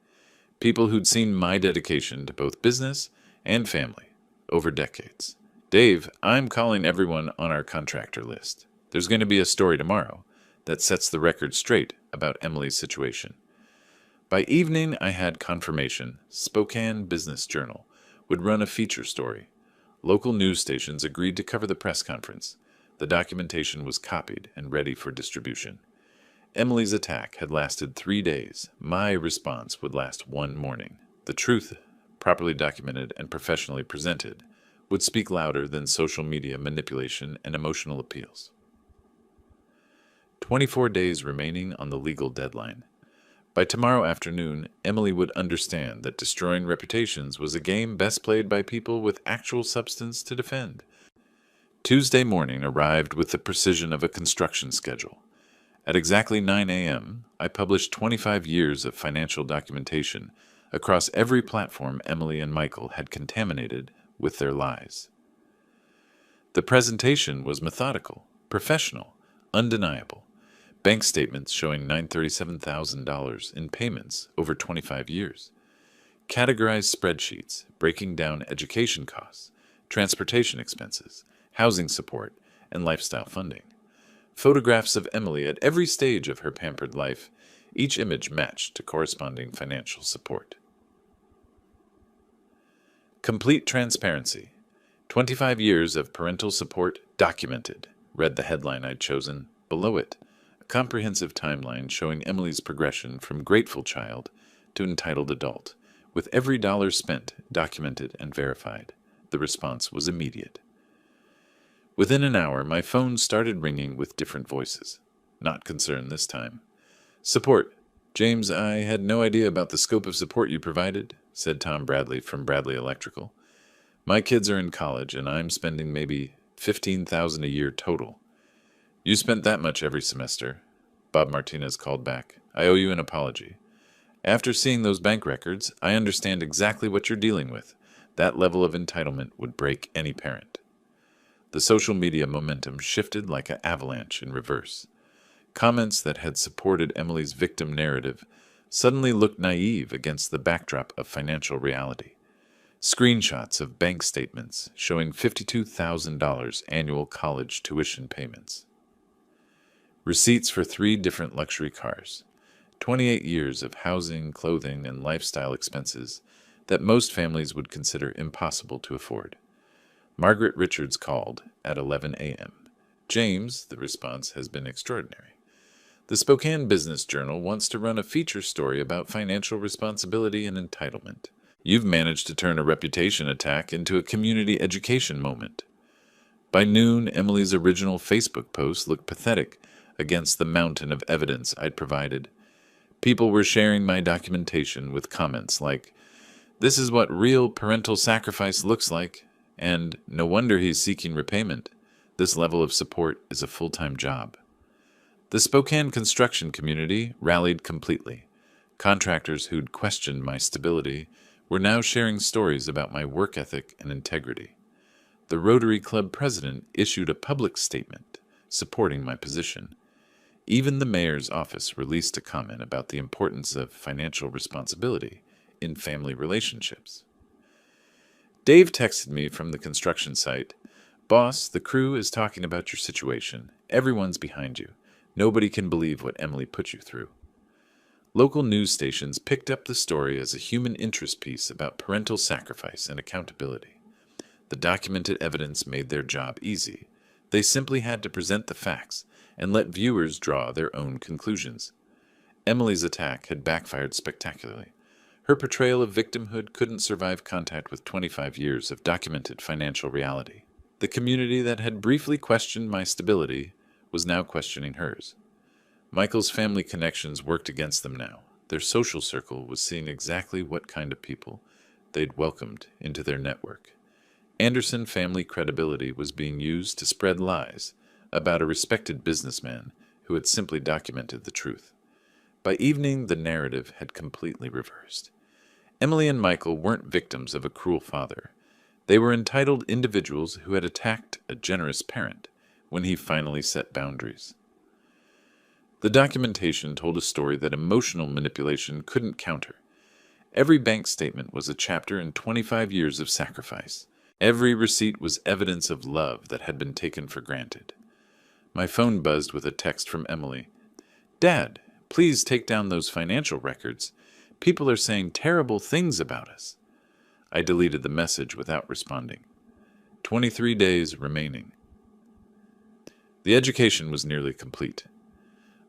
People who'd seen my dedication to both business and family over decades. Dave, I'm calling everyone on our contractor list. There's going to be a story tomorrow that sets the record straight about Emily's situation. By evening, I had confirmation Spokane Business Journal would run a feature story. Local news stations agreed to cover the press conference. The documentation was copied and ready for distribution. Emily's attack had lasted 3 days. My response would last one morning. The truth, properly documented and professionally presented, would speak louder than social media manipulation and emotional appeals. 24 days remaining on the legal deadline. By tomorrow afternoon, Emily would understand that destroying reputations was a game best played by people with actual substance to defend. Tuesday morning arrived with the precision of a construction schedule. At exactly 9 a.m., I published 25 years of financial documentation across every platform Emily and Michael had contaminated with their lies. The presentation was methodical, professional, undeniable. Bank statements showing $937,000 in payments over 25 years. Categorized spreadsheets breaking down education costs, transportation expenses, housing support, and lifestyle funding. Photographs of Emily at every stage of her pampered life, each image matched to corresponding financial support. Complete transparency. 25 years of parental support documented, read the headline I'd chosen. Below it, a comprehensive timeline showing Emily's progression from grateful child to entitled adult, with every dollar spent documented and verified. The response was immediate. Within an hour, my phone started ringing with different voices. Not concerned this time. Support. James, I had no idea about the scope of support you provided, said Tom Bradley from Bradley Electrical. My kids are in college, and I'm spending maybe $15,000 a year total. You spent that much every semester. Bob Martinez called back. I owe you an apology. After seeing those bank records, I understand exactly what you're dealing with. That level of entitlement would break any parent. The social media momentum shifted like an avalanche in reverse. Comments that had supported Emily's victim narrative suddenly looked naive against the backdrop of financial reality. Screenshots of bank statements showing $52,000 annual college tuition payments. Receipts for 3 different luxury cars. 28 years of housing, clothing, and lifestyle expenses that most families would consider impossible to afford. Margaret Richards called at 11 a.m. James, the response has been extraordinary. The Spokane Business Journal wants to run a feature story about financial responsibility and entitlement. You've managed to turn a reputation attack into a community education moment. By noon, Emily's original Facebook post looked pathetic against the mountain of evidence I'd provided. People were sharing my documentation with comments like, "This is what real parental sacrifice looks like," and "No wonder he's seeking repayment. This level of support is a full-time job." The Spokane construction community rallied completely. Contractors who'd questioned my stability were now sharing stories about my work ethic and integrity. The Rotary Club president issued a public statement supporting my position. Even the mayor's office released a comment about the importance of financial responsibility in family relationships. Dave texted me from the construction site, "Boss, the crew is talking about your situation. Everyone's behind you. Nobody can believe what Emily put you through." Local news stations picked up the story as a human interest piece about parental sacrifice and accountability. The documented evidence made their job easy. They simply had to present the facts and let viewers draw their own conclusions. Emily's attack had backfired spectacularly. Her portrayal of victimhood couldn't survive contact with 25 years of documented financial reality. The community that had briefly questioned my stability was now questioning hers. Michael's family connections worked against them now. Their social circle was seeing exactly what kind of people they'd welcomed into their network. Anderson family credibility was being used to spread lies about a respected businessman who had simply documented the truth. By evening, the narrative had completely reversed. Emily and Michael weren't victims of a cruel father. They were entitled individuals who had attacked a generous parent when he finally set boundaries. The documentation told a story that emotional manipulation couldn't counter. Every bank statement was a chapter in 25 years of sacrifice. Every receipt was evidence of love that had been taken for granted. My phone buzzed with a text from Emily. "Dad, please take down those financial records. People are saying terrible things about us." I deleted the message without responding. 23 days remaining. The education was nearly complete.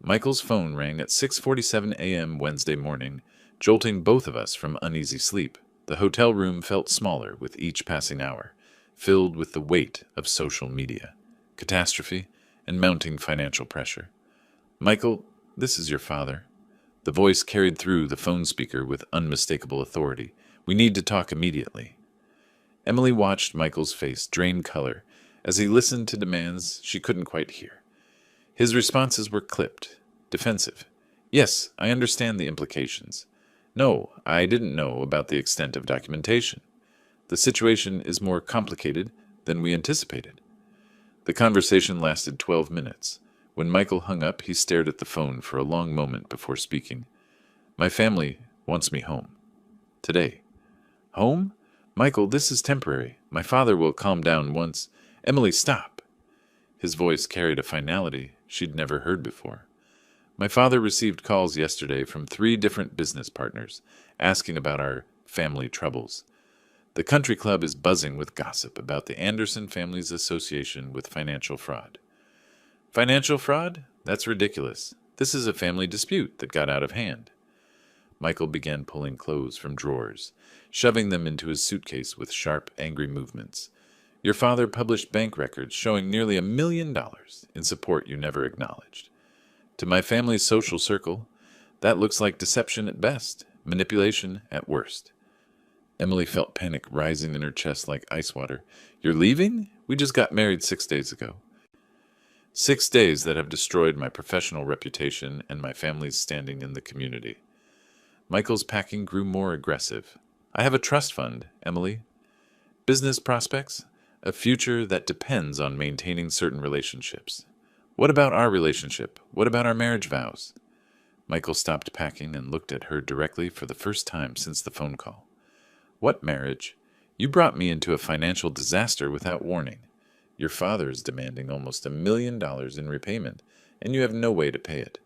Michael's phone rang at 6:47 a.m. Wednesday morning, jolting both of us from uneasy sleep. The hotel room felt smaller with each passing hour, filled with the weight of social media, catastrophe, and mounting financial pressure. "Michael, this is your father." The voice carried through the phone speaker with unmistakable authority. "We need to talk immediately." Emily watched Michael's face drain color as he listened to demands she couldn't quite hear. His responses were clipped, defensive. "Yes, I understand the implications. No, I didn't know about the extent of documentation. The situation is more complicated than we anticipated." The conversation lasted 12 minutes. When Michael hung up, he stared at the phone for a long moment before speaking. "My family wants me home. Today." "Home? Michael, this is temporary. My father will calm down once—" "Emily, stop!" His voice carried a finality she'd never heard before. "My father received calls yesterday from 3 different business partners, asking about our family troubles. The country club is buzzing with gossip about the Anderson family's association with financial fraud." "Financial fraud? That's ridiculous. This is a family dispute that got out of hand." Michael began pulling clothes from drawers, shoving them into his suitcase with sharp, angry movements. "Your father published bank records showing nearly $1 million in support you never acknowledged. To my family's social circle, that looks like deception at best, manipulation at worst." Emily felt panic rising in her chest like ice water. "You're leaving? We just got married 6 days ago." 6 days that have destroyed my professional reputation and my family's standing in the community. Michael's packing grew more aggressive. "I have a trust fund, Emily. Business prospects? A future that depends on maintaining certain relationships. What about our relationship? What about our marriage vows?" Michael stopped packing and looked at her directly for the first time since the phone call. "What marriage? You brought me into a financial disaster without warning. Your father is demanding almost $1 million in repayment, and you have no way to pay it.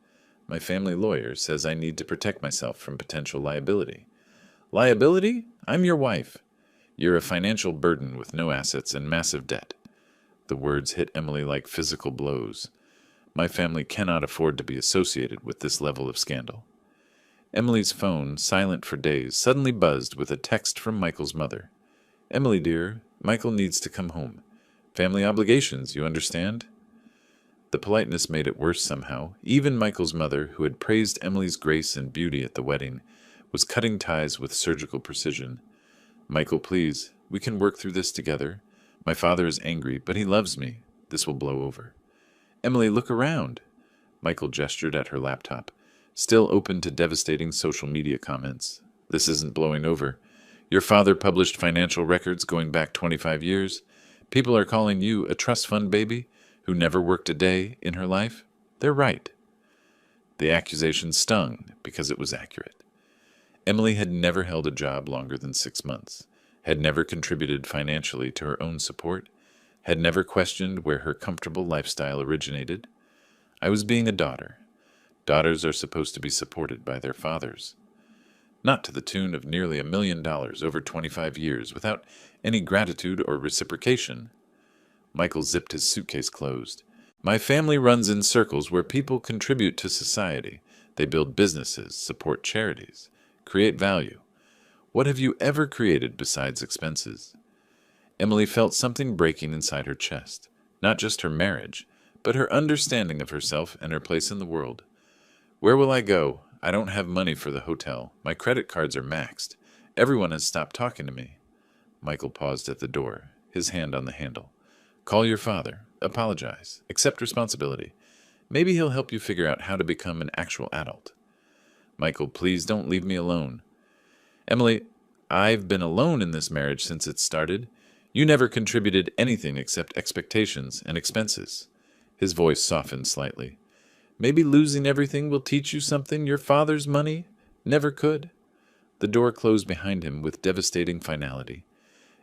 My family lawyer says I need to protect myself from potential liability." "Liability? I'm your wife. You're a financial burden with no assets and massive debt." The words hit Emily like physical blows. "My family cannot afford to be associated with this level of scandal." Emily's phone, silent for days, suddenly buzzed with a text from Michael's mother. "Emily, dear, Michael needs to come home. Family obligations, you understand?" The politeness made it worse somehow. Even Michael's mother, who had praised Emily's grace and beauty at the wedding, was cutting ties with surgical precision. "Michael, please, we can work through this together. My father is angry, but he loves me. This will blow over." "Emily, look around." Michael gestured at her laptop, still open to devastating social media comments. "This isn't blowing over. Your father published financial records going back 25 years. People are calling you a trust fund baby who never worked a day in her life. They're right." The accusation stung because it was accurate. Emily had never held a job longer than 6 months, had never contributed financially to her own support, had never questioned where her comfortable lifestyle originated. I was being a daughter. Daughters are supposed to be supported by their fathers. Not to the tune of nearly $1 million over 25 years without any gratitude or reciprocation. Michael zipped his suitcase closed. "My family runs in circles where people contribute to society. They build businesses, support charities, create value. What have you ever created besides expenses?" Emily felt something breaking inside her chest. Not just her marriage, but her understanding of herself and her place in the world. "Where will I go? I don't have money for the hotel. My credit cards are maxed. Everyone has stopped talking to me." Michael paused at the door, his hand on the handle. "Call your father. Apologize. Accept responsibility. Maybe he'll help you figure out how to become an actual adult." "Michael, please don't leave me alone." "Emily, I've been alone in this marriage since it started. You never contributed anything except expectations and expenses." His voice softened slightly. Maybe losing everything will teach you something your father's money never could. The door closed behind him with devastating finality.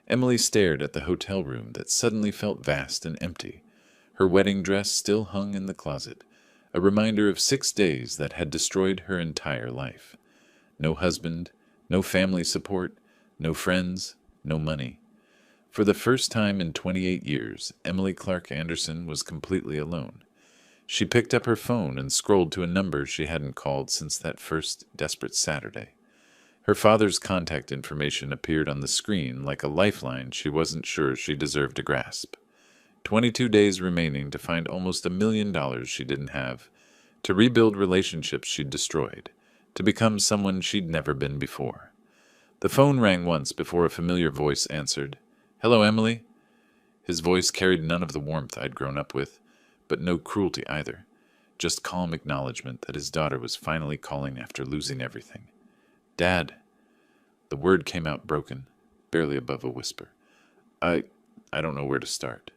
Emily stared at the hotel room that suddenly felt vast and empty. Her wedding dress still hung in the closet, a reminder of 6 days that had destroyed her entire life. No husband, no family support, no friends, no money. For the first time in 28 years, Emily Clark Anderson was completely alone. She picked up her phone and scrolled to a number she hadn't called since that first desperate Saturday. Her father's contact information appeared on the screen like a lifeline she wasn't sure she deserved to grasp. 22 days remaining to find almost $1 million she didn't have, to rebuild relationships she'd destroyed, to become someone she'd never been before. The phone rang once before a familiar voice answered. "Hello, Emily." His voice carried none of the warmth I'd grown up with, but no cruelty either, just calm acknowledgement that his daughter was finally calling after losing everything. "Dad." The word came out broken, barely above a whisper. I don't know where to start.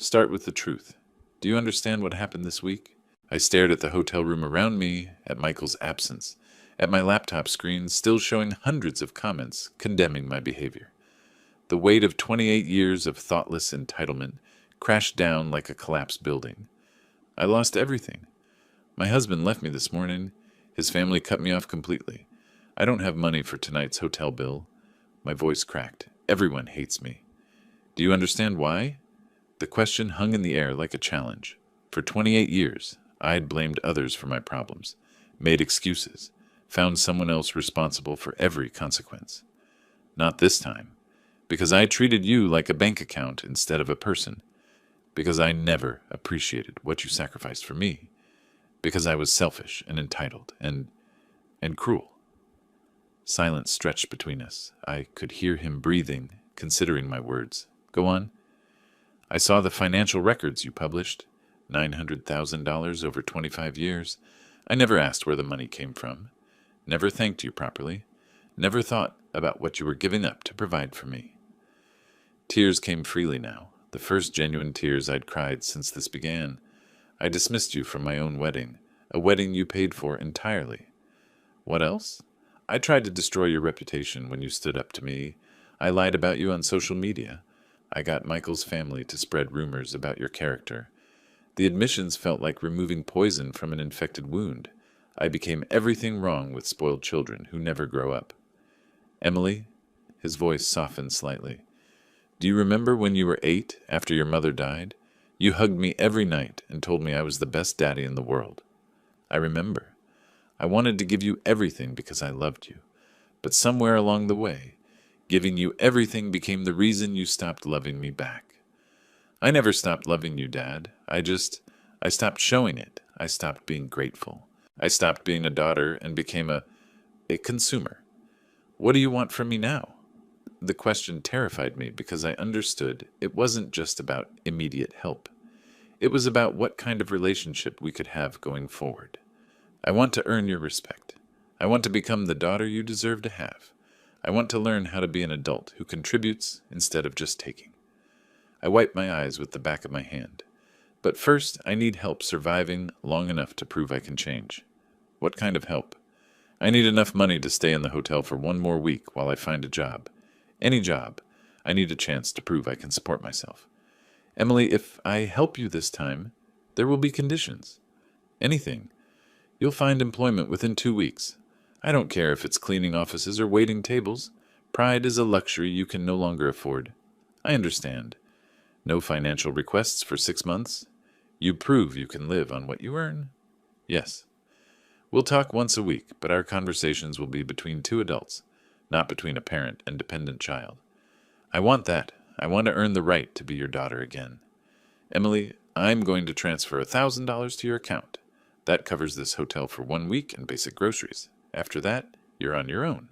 Start with the truth. Do you understand what happened this week?" I stared at the hotel room around me, at Michael's absence, at my laptop screen still showing hundreds of comments condemning my behavior. The weight of 28 years of thoughtless entitlement crashed down like a collapsed building. I lost everything. My husband left me this morning. His family cut me off completely. I don't have money for tonight's hotel bill. My voice cracked. Everyone hates me. Do you understand why? The question hung in the air like a challenge. For 28 years, I'd blamed others for my problems, made excuses, found someone else responsible for every consequence. Not this time, because I treated you like a bank account instead of a person, because I never appreciated what you sacrificed for me, because I was selfish and entitled and cruel. Silence stretched between us. I could hear him breathing, considering my words. Go on. "I saw the financial records you published. $900,000 over 25 years. I never asked where the money came from. Never thanked you properly. Never thought about what you were giving up to provide for me." Tears came freely now, the first genuine tears I'd cried since this began. I dismissed you from my own wedding, a wedding you paid for entirely. What else? I tried to destroy your reputation when you stood up to me. I lied about you on social media. I got Michael's family to spread rumors about your character. The admissions felt like removing poison from an infected wound. I became everything wrong with spoiled children who never grow up. Emily, his voice softened slightly. Do you remember when you were 8, after your mother died? You hugged me every night and told me I was the best daddy in the world. I remember. I wanted to give you everything because I loved you. But somewhere along the way, giving you everything became the reason you stopped loving me back. I never stopped loving you, Dad. I stopped showing it. I stopped being grateful. I stopped being a daughter and became a consumer. What do you want from me now? The question terrified me because I understood it wasn't just about immediate help. It was about what kind of relationship we could have going forward. I want to earn your respect. I want to become the daughter you deserve to have. I want to learn how to be an adult who contributes instead of just taking. I wiped my eyes with the back of my hand. But first, I need help surviving long enough to prove I can change. What kind of help? I need enough money to stay in the hotel for 1 more week while I find a job. Any job. I need a chance to prove I can support myself. Emily, if I help you this time, there will be conditions. Anything. You'll find employment within 2 weeks. I don't care if it's cleaning offices or waiting tables. Pride is a luxury you can no longer afford. I understand. No financial requests for 6 months. You prove you can live on what you earn. Yes. We'll talk once a week, but our conversations will be between 2 adults, not between a parent and dependent child. I want that. I want to earn the right to be your daughter again. Emily, I'm going to transfer $1,000 to your account. That covers this hotel for 1 week and basic groceries. After that, you're on your own.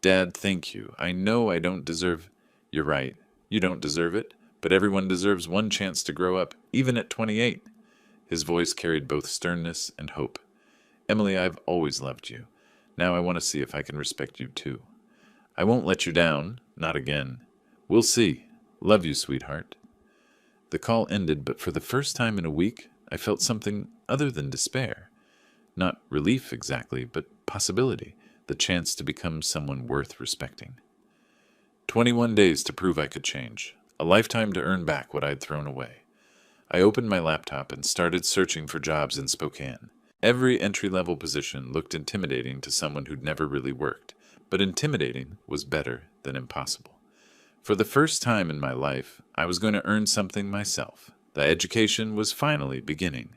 Dad, thank you. I know I don't deserve... You're right. You don't deserve it, but everyone deserves one chance to grow up, even at 28. His voice carried both sternness and hope. Emily, I've always loved you. Now I want to see if I can respect you too. I won't let you down. Not again. We'll see. Love you, sweetheart. The call ended, but for the first time in a week, I felt something other than despair. Not relief exactly, but possibility, the chance to become someone worth respecting. 21 days to prove I could change, a lifetime to earn back what I'd thrown away. I opened my laptop and started searching for jobs in Spokane. Every entry-level position looked intimidating to someone who'd never really worked, but intimidating was better than impossible. For the first time in my life, I was going to earn something myself. The education was finally beginning.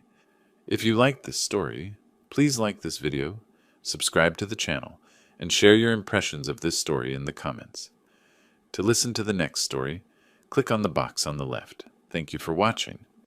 If you liked this story, please like this video, subscribe to the channel, and share your impressions of this story in the comments. To listen to the next story, click on the box on the left. Thank you for watching.